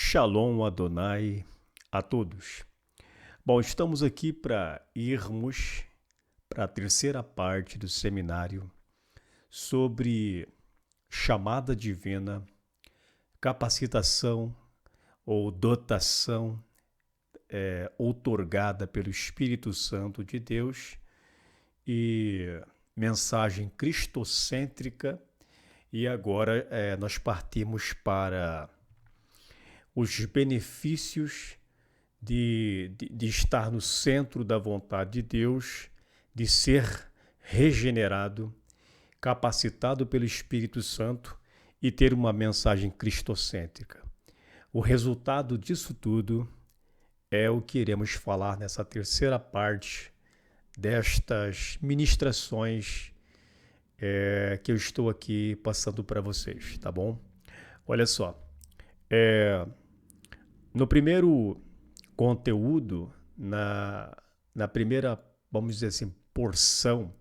Shalom Adonai a todos. Bom, estamos aqui para irmos para a terceira parte do seminário sobre chamada divina, capacitação ou dotação outorgada pelo Espírito Santo de Deus e mensagem cristocêntrica. E agora nós partimos para os benefícios de estar no centro da vontade de Deus, de ser regenerado, capacitado pelo Espírito Santo e ter uma mensagem cristocêntrica. O resultado disso tudo é o que iremos falar nessa terceira parte destas ministrações que eu estou aqui passando para vocês, tá bom? Olha só, no primeiro conteúdo, na primeira, vamos dizer assim, porção,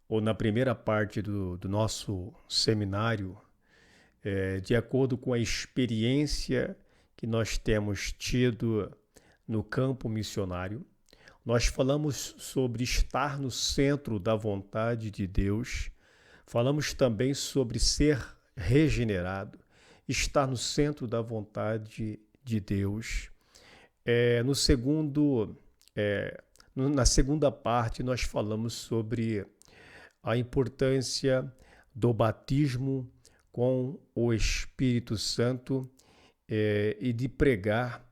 ou na primeira parte do nosso seminário, de acordo com a experiência que nós temos tido no campo missionário, nós falamos sobre estar no centro da vontade de Deus, falamos também sobre ser regenerado, estar no centro da vontade de Deus. Na segunda parte, nós falamos sobre a importância do batismo com o Espírito Santo e de pregar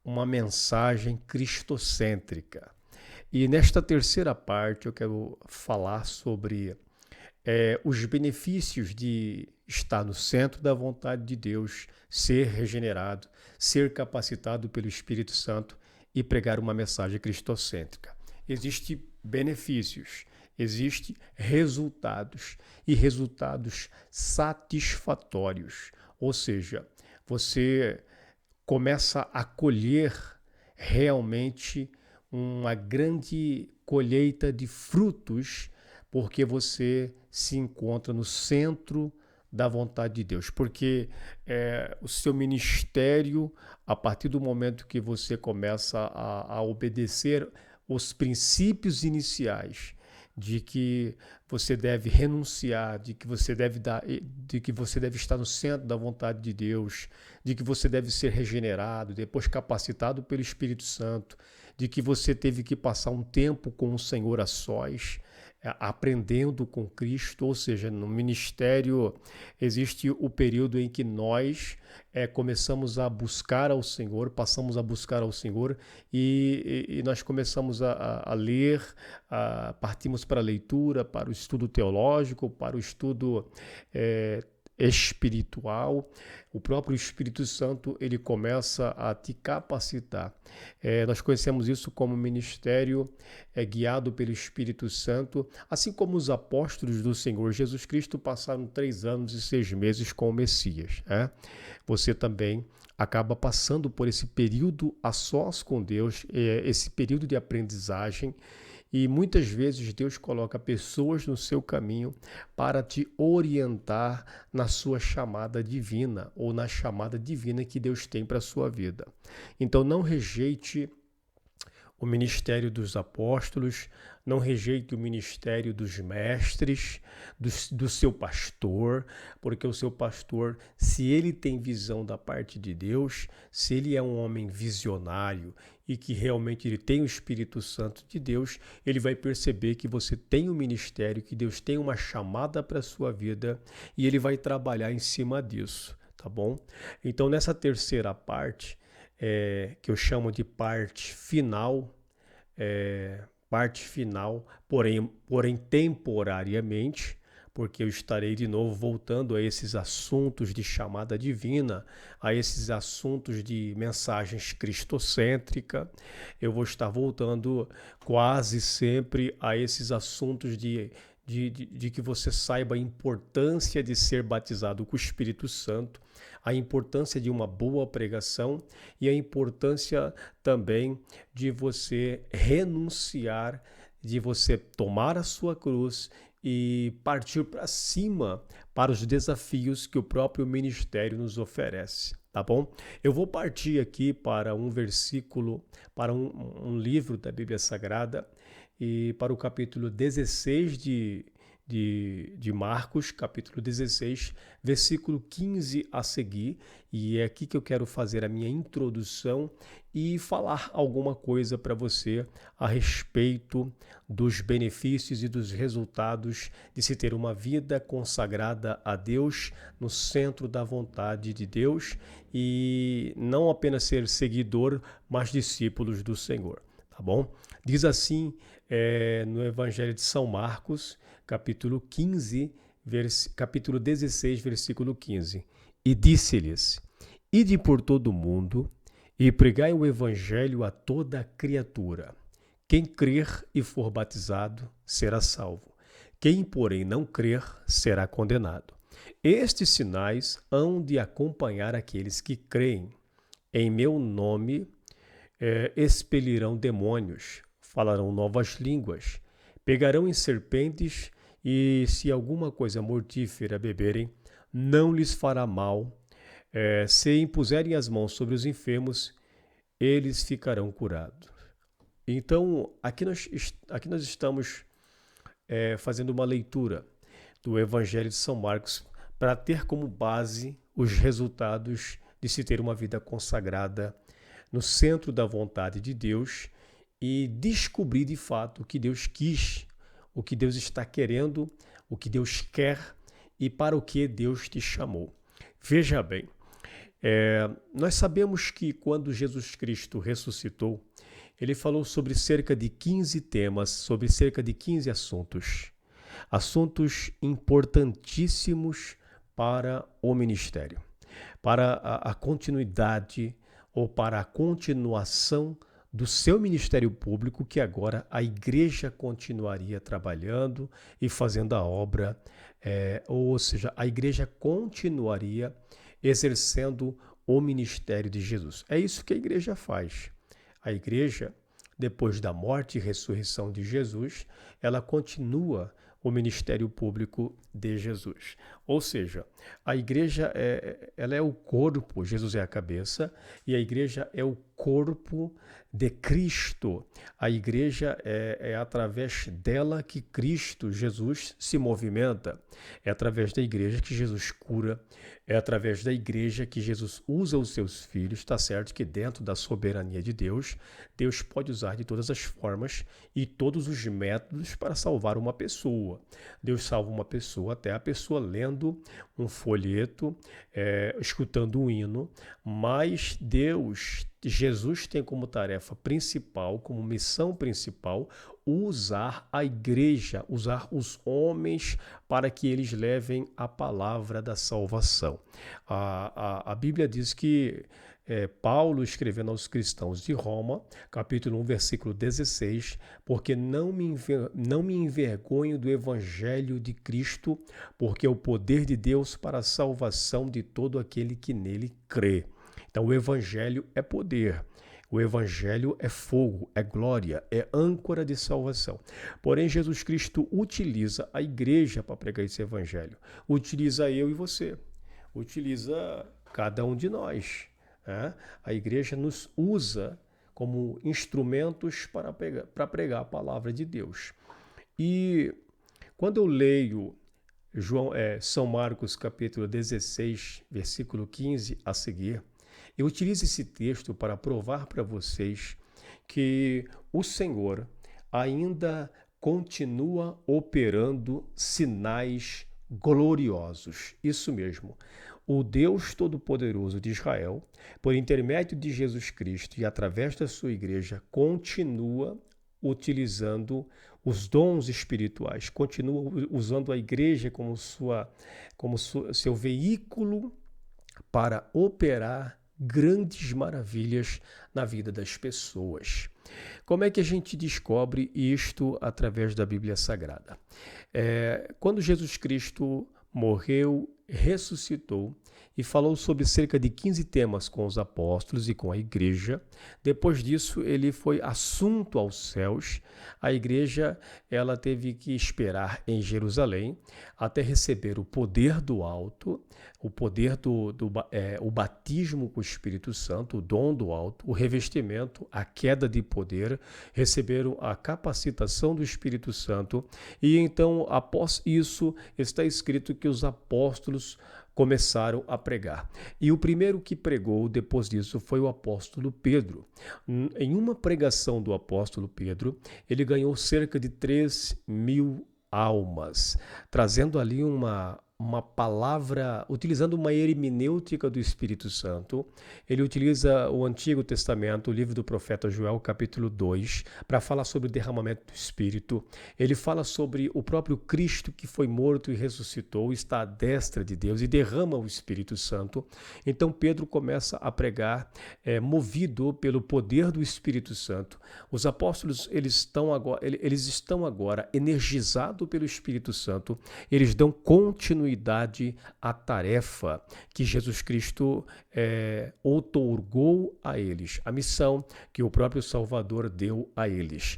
uma mensagem cristocêntrica. E nesta terceira parte eu quero falar sobre os benefícios de estar no centro da vontade de Deus, ser regenerado, ser capacitado pelo Espírito Santo e pregar uma mensagem cristocêntrica. Existem benefícios, existem resultados e resultados satisfatórios. Ou seja, você começa a colher realmente uma grande colheita de frutos porque você se encontra no centro da vontade de Deus, porque o seu ministério, a partir do momento que você começa a obedecer os princípios iniciais de que você deve renunciar, de que você deve estar no centro da vontade de Deus, de que você deve ser regenerado, depois capacitado pelo Espírito Santo, de que você teve que passar um tempo com o Senhor a sós, aprendendo com Cristo, ou seja, no ministério existe o período em que nós começamos a buscar ao Senhor, passamos a buscar ao Senhor e nós começamos a ler, partimos para a leitura, para o estudo teológico, para o estudo espiritual. O próprio Espírito Santo ele começa a te capacitar. Nós conhecemos isso como ministério guiado pelo Espírito Santo, assim como os apóstolos do Senhor Jesus Cristo passaram 3 anos e 6 meses com o Messias. Você também acaba passando por esse período a sós com Deus, esse período de aprendizagem. E muitas vezes Deus coloca pessoas no seu caminho para te orientar na sua chamada divina ou na chamada divina que Deus tem para a sua vida. Então não rejeite o ministério dos apóstolos, não rejeite o ministério dos mestres, do seu pastor, porque o seu pastor, se ele tem visão da parte de Deus, se ele é um homem visionário e que realmente ele tem o Espírito Santo de Deus, ele vai perceber que você tem um ministério, que Deus tem uma chamada para a sua vida e ele vai trabalhar em cima disso, tá bom? Então nessa terceira parte, que eu chamo de parte final, porém temporariamente, porque eu estarei de novo voltando a esses assuntos de chamada divina, a esses assuntos de mensagens cristocêntrica. Eu vou estar voltando quase sempre a esses assuntos de que você saiba a importância de ser batizado com o Espírito Santo, a importância de uma boa pregação e a importância também de você renunciar de você tomar a sua cruz e partir para cima para os desafios que o próprio ministério nos oferece, tá bom? Eu vou partir aqui para um versículo, para um livro da Bíblia Sagrada e para o capítulo 16 de Marcos, capítulo 16, versículo 15 a seguir, e é aqui que eu quero fazer a minha introdução e falar alguma coisa para você a respeito dos benefícios e dos resultados de se ter uma vida consagrada a Deus, no centro da vontade de Deus, e não apenas ser seguidor, mas discípulos do Senhor, tá bom? Diz assim no Evangelho de São Marcos, capítulo 15, capítulo 16, versículo 15. E disse-lhes: Ide por todo o mundo e pregai o evangelho a toda criatura. Quem crer e for batizado será salvo. Quem, porém, não crer será condenado. Estes sinais hão de acompanhar aqueles que creem. Em meu nome expelirão demônios, falarão novas línguas, pegarão em serpentes, e se alguma coisa mortífera beberem, não lhes fará mal. Se impuserem as mãos sobre os enfermos, eles ficarão curados. Então, aqui nós estamos fazendo uma leitura do Evangelho de São Marcos para ter como base os resultados de se ter uma vida consagrada no centro da vontade de Deus e descobrir de fato o que Deus quis, o que Deus está querendo, o que Deus quer e para o que Deus te chamou. Veja bem, nós sabemos que quando Jesus Cristo ressuscitou, ele falou sobre cerca de 15 temas, sobre cerca de 15 assuntos. Assuntos importantíssimos para o ministério, para a continuidade ou para a continuação do seu ministério público, que agora a igreja continuaria trabalhando e fazendo a obra, ou seja, a igreja continuaria exercendo o ministério de Jesus. É isso que a igreja faz. A igreja, depois da morte e ressurreição de Jesus, ela continua o ministério público de Jesus. Ou seja, a igreja ela é o corpo, Jesus é a cabeça, e a igreja é o corpo de Cristo. A igreja é através dela que Cristo, Jesus, se movimenta. É através da igreja que Jesus cura. É através da igreja que Jesus usa os seus filhos. Está certo que dentro da soberania de Deus, Deus pode usar de todas as formas e todos os métodos para salvar uma pessoa. Deus salva uma pessoa, até a pessoa lendo um folheto, escutando um hino, mas Jesus tem como tarefa principal, como missão principal, usar a igreja, usar os homens para que eles levem a palavra da salvação. A Bíblia diz que Paulo, escrevendo aos cristãos de Roma, capítulo 1, versículo 16, porque não me envergonho do evangelho de Cristo, porque é o poder de Deus para a salvação de todo aquele que nele crê. Então, o evangelho é poder. O evangelho é fogo, é glória, é âncora de salvação. Porém, Jesus Cristo utiliza a igreja para pregar esse evangelho. Utiliza eu e você. Utiliza cada um de nós. A igreja nos usa como instrumentos para pregar a palavra de Deus. E quando eu leio São Marcos capítulo 16, versículo 15 a seguir, eu utilizo esse texto para provar para vocês que o Senhor ainda continua operando sinais gloriosos. Isso mesmo. O Deus Todo-Poderoso de Israel, por intermédio de Jesus Cristo e através da sua igreja, continua utilizando os dons espirituais, continua usando a igreja como seu veículo para operar grandes maravilhas na vida das pessoas. Como é que a gente descobre isto através da Bíblia Sagrada? Quando Jesus Cristo morreu ressuscitou e falou sobre cerca de 15 temas com os apóstolos e com a igreja. Depois disso, ele foi assunto aos céus. A igreja, ela teve que esperar em Jerusalém até receber o poder do alto, o poder o batismo com o Espírito Santo, o dom do alto, o revestimento, a queda de poder, receberam a capacitação do Espírito Santo e então, após isso, está escrito que os apóstolos começaram a pregar. E o primeiro que pregou depois disso foi o apóstolo Pedro. Em uma pregação do apóstolo Pedro, ele ganhou cerca de 3.000 almas, trazendo ali uma palavra, utilizando uma hermenêutica do Espírito Santo. Ele utiliza o Antigo Testamento, o livro do profeta Joel, capítulo 2, para falar sobre o derramamento do Espírito. Ele fala sobre o próprio Cristo que foi morto e ressuscitou, está à destra de Deus e derrama o Espírito Santo. Então Pedro começa a pregar, movido pelo poder do Espírito Santo. Os apóstolos, eles estão agora energizados pelo Espírito Santo, eles dão continuidade à tarefa que Jesus Cristo outorgou a eles, a missão que o próprio Salvador deu a eles.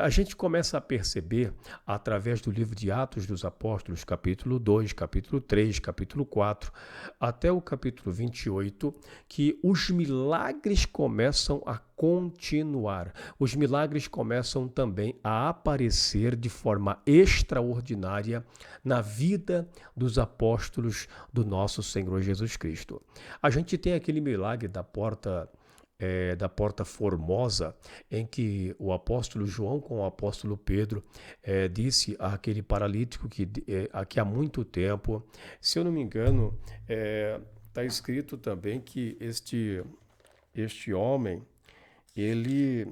A gente começa a perceber, através do livro de Atos dos Apóstolos, capítulo 2, capítulo 3, capítulo 4, até o capítulo 28, que os milagres começam a continuar. Os milagres começam também a aparecer de forma extraordinária na vida dos apóstolos do nosso Senhor Jesus Cristo. A gente tem aquele milagre da porta Formosa, em que o apóstolo João com o apóstolo Pedro disse àquele paralítico que há muito tempo, se eu não me engano, está escrito também que este homem, ele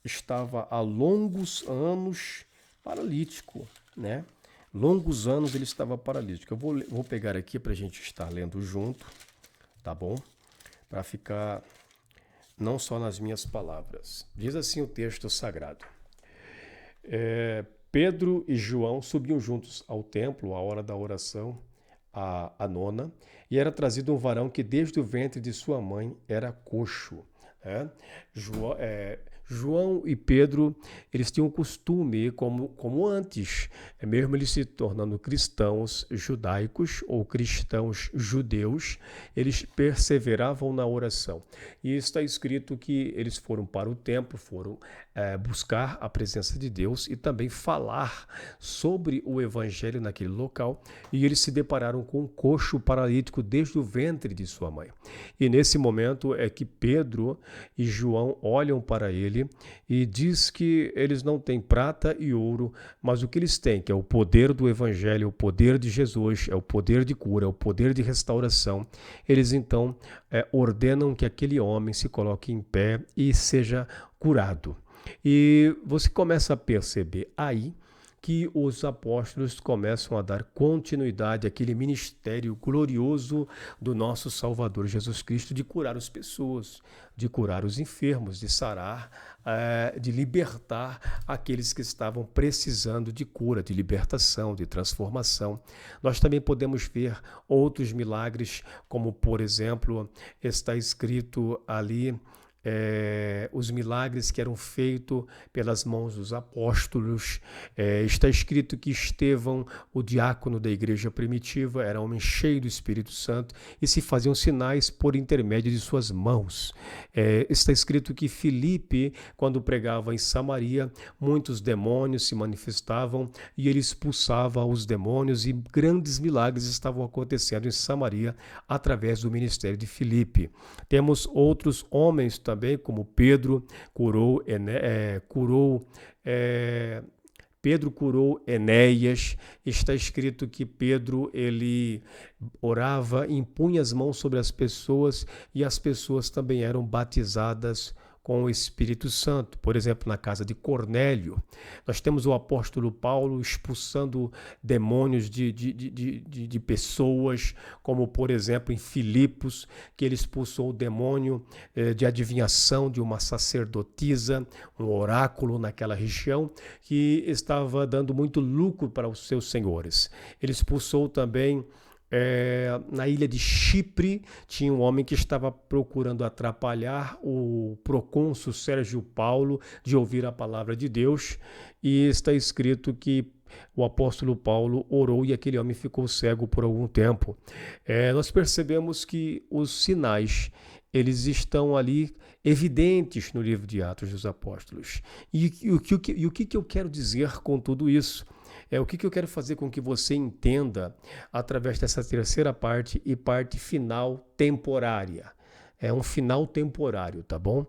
estava há longos anos paralítico, né? Longos anos ele estava paralítico. Eu vou pegar aqui para a gente estar lendo junto, tá bom? Para ficar não só nas minhas palavras. Diz assim o texto sagrado. Pedro e João subiam juntos ao templo, à hora da oração, a nona, e era trazido um varão que desde o ventre de sua mãe era coxo. João e Pedro, eles tinham o costume, como antes, mesmo eles se tornando cristãos judaicos ou cristãos judeus, eles perseveravam na oração. E está escrito que eles foram para o templo, foram buscar a presença de Deus e também falar sobre o evangelho naquele local, e eles se depararam com um coxo paralítico desde o ventre de sua mãe. E nesse momento é que Pedro e João olham para ele e diz que eles não têm prata e ouro, mas o que eles têm, que é o poder do evangelho, o poder de Jesus, é o poder de cura, é o poder de restauração. Eles então ordenam que aquele homem se coloque em pé e seja curado. E você começa a perceber aí que os apóstolos começam a dar continuidade àquele ministério glorioso do nosso Salvador Jesus Cristo de curar as pessoas, de curar os enfermos, de sarar, de libertar aqueles que estavam precisando de cura, de libertação, de transformação. Nós também podemos ver outros milagres, como por exemplo, está escrito ali, os milagres que eram feitos pelas mãos dos apóstolos. Está escrito que Estevão, o diácono da igreja primitiva, era homem cheio do Espírito Santo e se faziam sinais por intermédio de suas mãos. Está escrito que Filipe, quando pregava em Samaria, muitos demônios se manifestavam e ele expulsava os demônios, e grandes milagres estavam acontecendo em Samaria através do ministério de Filipe. Temos outros homens também, como Pedro curou Enéas. Está escrito que Pedro, ele orava, impunha as mãos sobre as pessoas e as pessoas também eram batizadas com o Espírito Santo. Por exemplo, na casa de Cornélio, nós temos o apóstolo Paulo expulsando demônios de pessoas, como por exemplo em Filipos, que ele expulsou o demônio de adivinhação de uma sacerdotisa, um oráculo naquela região, que estava dando muito lucro para os seus senhores. Ele expulsou também Na ilha de Chipre, tinha um homem que estava procurando atrapalhar o procônsul Sérgio Paulo de ouvir a palavra de Deus, e está escrito que o apóstolo Paulo orou e aquele homem ficou cego por algum tempo. Nós percebemos que os sinais, eles estão ali evidentes no livro de Atos dos Apóstolos. E o que eu quero dizer com tudo isso? O que eu quero fazer com que você entenda através dessa terceira parte e parte final temporária. É um final temporário, tá bom?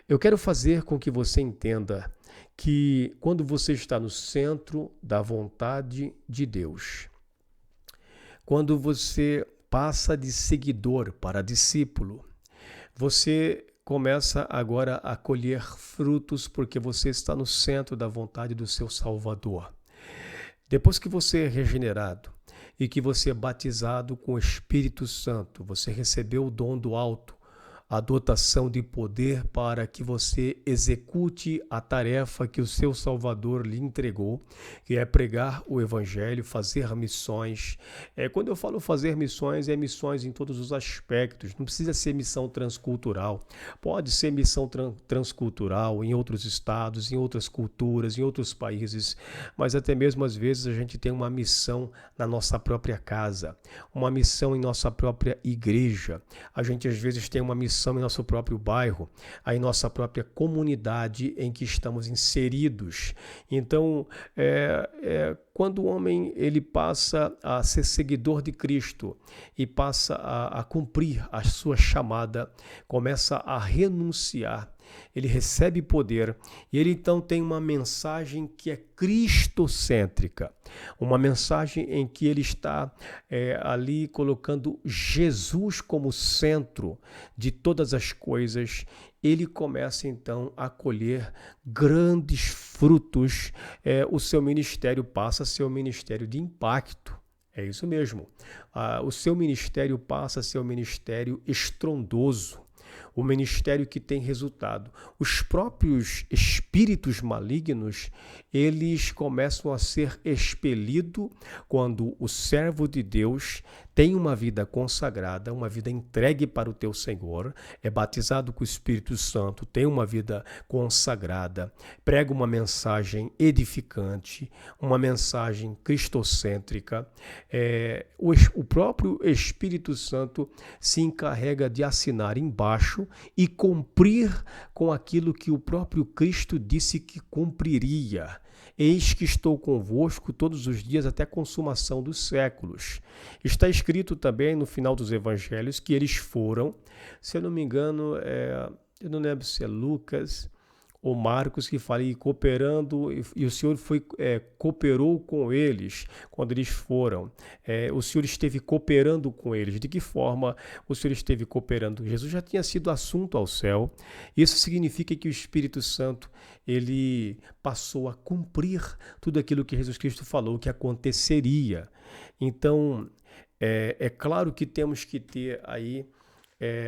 Eu quero fazer com que você entenda que quando você está no centro da vontade de Deus, quando você passa de seguidor para discípulo, você começa agora a colher frutos porque você está no centro da vontade do seu Salvador. Depois que você é regenerado e que você é batizado com o Espírito Santo, você recebeu o dom do alto, a dotação de poder para que você execute a tarefa que o seu Salvador lhe entregou, que é pregar o Evangelho, fazer missões. Quando eu falo fazer missões, é missões em todos os aspectos, não precisa ser missão transcultural. Pode ser missão transcultural em outros estados, em outras culturas, em outros países, mas até mesmo às vezes a gente tem uma missão na nossa própria casa, uma missão em nossa própria igreja. A gente às vezes tem uma missão em nosso próprio bairro, em nossa própria comunidade em que estamos inseridos. Então, quando o homem ele passa a ser seguidor de Cristo e passa a cumprir a sua chamada, começa a renunciar, ele recebe poder e ele então tem uma mensagem que é cristocêntrica, uma mensagem em que ele está ali colocando Jesus como centro de todas as coisas. Ele começa então a colher grandes frutos, o seu ministério passa a ser um ministério de impacto. É isso mesmo, o seu ministério passa a ser um ministério estrondoso, o ministério que tem resultado. Os próprios espíritos malignos, eles começam a ser expelidos quando o servo de Deus tem uma vida consagrada, uma vida entregue para o teu Senhor, é batizado com o Espírito Santo, tem uma vida consagrada, prega uma mensagem edificante, uma mensagem cristocêntrica. O próprio Espírito Santo se encarrega de assinar embaixo e cumprir com aquilo que o próprio Cristo disse que cumpriria. Eis que estou convosco todos os dias até a consumação dos séculos. Está escrito também no final dos evangelhos que eles foram, se eu não me engano, eu não lembro se é Lucas ou Marcos que fala, cooperando, e o Senhor cooperou com eles quando eles foram. O Senhor esteve cooperando com eles. De que forma o Senhor esteve cooperando? Jesus já tinha sido assunto ao céu. Isso significa que o Espírito Santo ele passou a cumprir tudo aquilo que Jesus Cristo falou que aconteceria. Então, é claro que temos que ter aí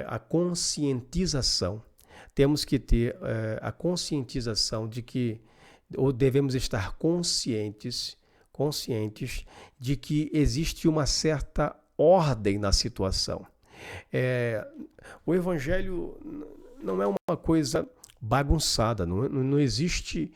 a conscientização. Temos que ter a conscientização de que, ou devemos estar conscientes de que existe uma certa ordem na situação. O Evangelho não é uma coisa bagunçada, não existe...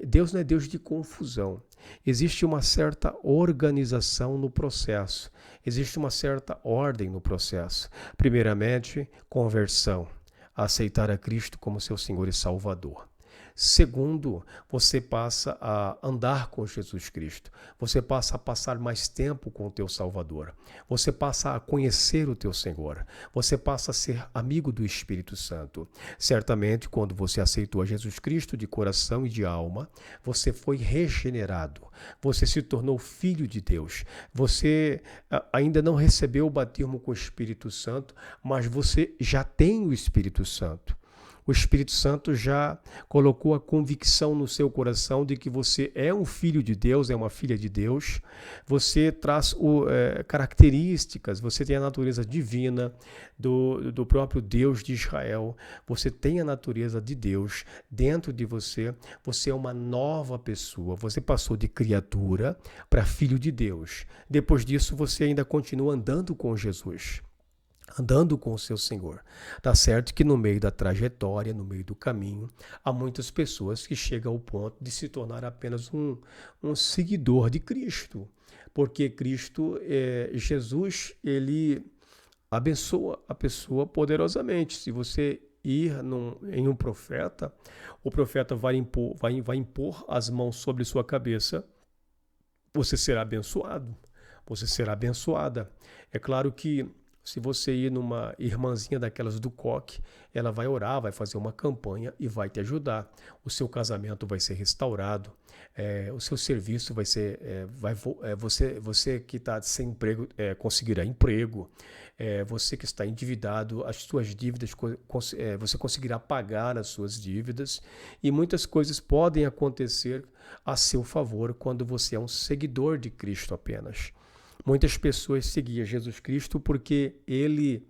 Deus não é Deus de confusão. Existe uma certa organização no processo, existe uma certa ordem no processo. Primeiramente, conversão. Aceitar a Cristo como seu Senhor e Salvador. Segundo, você passa a andar com Jesus Cristo. Você passa a passar mais tempo com o teu Salvador. Você passa a conhecer o teu Senhor. Você passa a ser amigo do Espírito Santo. Certamente, quando você aceitou a Jesus Cristo de coração e de alma, você foi regenerado. Você se tornou filho de Deus. Você ainda não recebeu o batismo com o Espírito Santo, mas você já tem o Espírito Santo. O Espírito Santo já colocou a convicção no seu coração de que você é um filho de Deus, é uma filha de Deus. Você traz características, você tem a natureza divina do próprio Deus de Israel. Você tem a natureza de Deus dentro de você. Você é uma nova pessoa. Você passou de criatura para filho de Deus. Depois disso, você ainda continua andando com Jesus, andando com o seu Senhor. Tá certo que no meio da trajetória, no meio do caminho, há muitas pessoas que chegam ao ponto de se tornar apenas um seguidor de Cristo. Porque Cristo, Jesus, ele abençoa a pessoa poderosamente. Se você ir em um profeta, o profeta vai impor as mãos sobre sua cabeça, você será abençoado, você será abençoada. É claro que se você ir numa irmãzinha daquelas do coque, ela vai orar, vai fazer uma campanha e vai te ajudar. O seu casamento vai ser restaurado, o seu serviço vai ser, você que está sem emprego conseguirá emprego, você que está endividado, as suas dívidas, você conseguirá pagar as suas dívidas, e muitas coisas podem acontecer a seu favor quando você é um seguidor de Cristo apenas. Muitas pessoas seguiam Jesus Cristo porque ele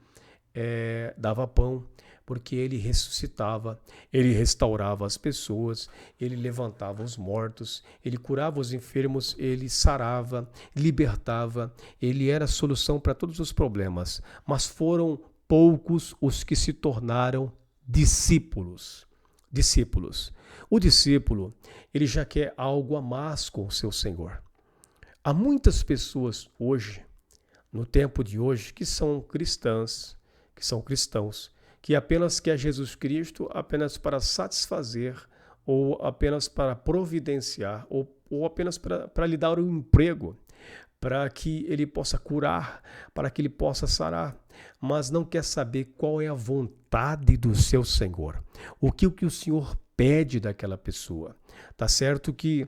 dava pão, porque ele ressuscitava, ele restaurava as pessoas, ele levantava os mortos, ele curava os enfermos, ele sarava, libertava, ele era a solução para todos os problemas. Mas foram poucos os que se tornaram discípulos. O discípulo, ele já quer algo a mais com o seu Senhor. Há muitas pessoas hoje, no tempo de hoje, que são cristãos, que apenas quer Jesus Cristo apenas para satisfazer, ou apenas para providenciar, ou apenas para lhe dar um emprego, para que ele possa curar, para que ele possa sarar, mas não quer saber qual é a vontade do seu Senhor, o que o Senhor pede daquela pessoa. Tá certo que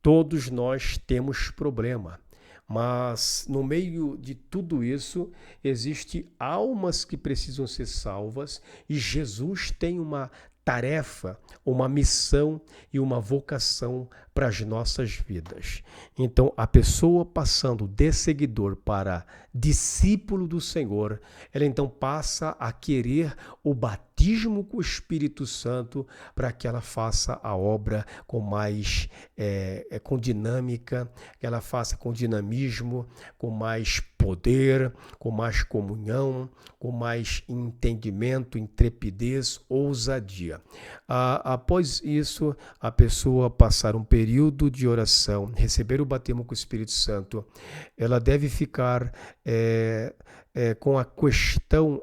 todos nós temos problema, mas no meio de tudo isso, existem almas que precisam ser salvas e Jesus tem uma tarefa, uma missão e uma vocação para as nossas vidas. Então, a pessoa passando de seguidor para discípulo do Senhor, ela então passa a querer o batismo com o Espírito Santo para que ela faça a obra com mais com dinâmica, que ela faça com dinamismo, com mais poder, com mais comunhão, com mais entendimento, intrepidez, ousadia. Após isso, a pessoa passar um período de oração, receber o batismo com o Espírito Santo, ela deve ficar com a questão,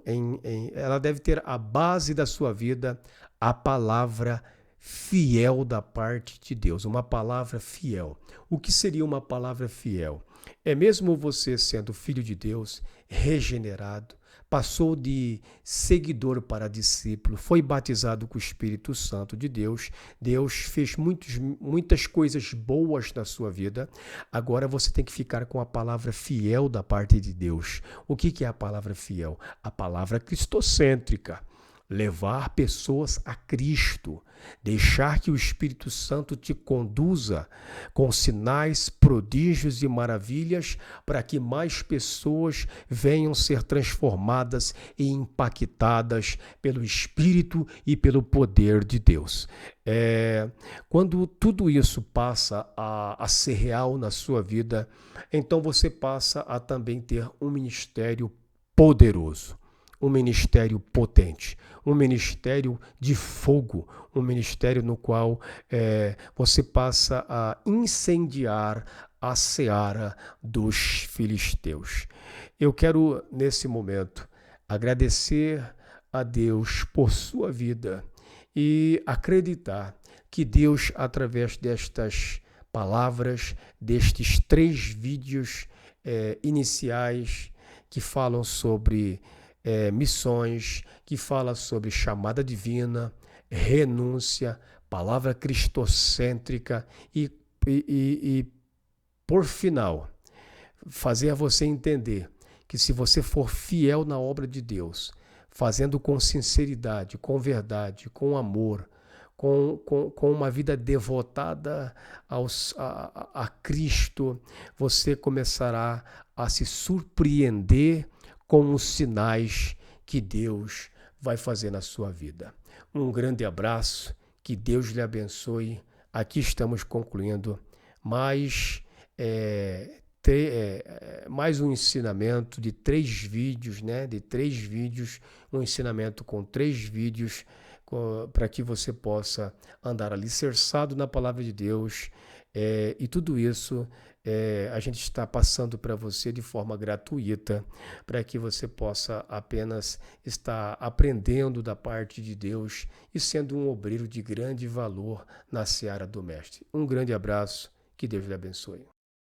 ela deve ter a base da sua vida, a palavra fiel da parte de Deus, uma palavra fiel. O que seria uma palavra fiel? É mesmo você sendo filho de Deus, regenerado, passou de seguidor para discípulo, foi batizado com o Espírito Santo de Deus, Deus fez muitas coisas boas na sua vida, agora você tem que ficar com a palavra fiel da parte de Deus. O que é a palavra fiel? A palavra cristocêntrica. Levar pessoas a Cristo, deixar que o Espírito Santo te conduza com sinais, prodígios e maravilhas para que mais pessoas venham ser transformadas e impactadas pelo Espírito e pelo poder de Deus. Quando tudo isso passa a ser real na sua vida, então você passa a também ter um ministério poderoso. Um ministério potente, um ministério de fogo, um ministério no qual você passa a incendiar a seara dos filisteus. Eu quero, nesse momento, agradecer a Deus por sua vida e acreditar que Deus, através destas palavras, destes 3 vídeos iniciais que falam sobre missões, que fala sobre chamada divina, renúncia, palavra cristocêntrica e por final, fazer você entender que se você for fiel na obra de Deus, fazendo com sinceridade, com verdade, com amor, com uma vida devotada a Cristo, você começará a se surpreender com os sinais que Deus vai fazer na sua vida. Um grande abraço, que Deus lhe abençoe. Aqui estamos concluindo mais um ensinamento de 3 vídeos, né? De 3 vídeos, um ensinamento com 3 vídeos, para que você possa andar alicerçado na palavra de Deus. E tudo isso a gente está passando para você de forma gratuita, para que você possa apenas estar aprendendo da parte de Deus e sendo um obreiro de grande valor na seara do Mestre. Um grande abraço, que Deus lhe abençoe.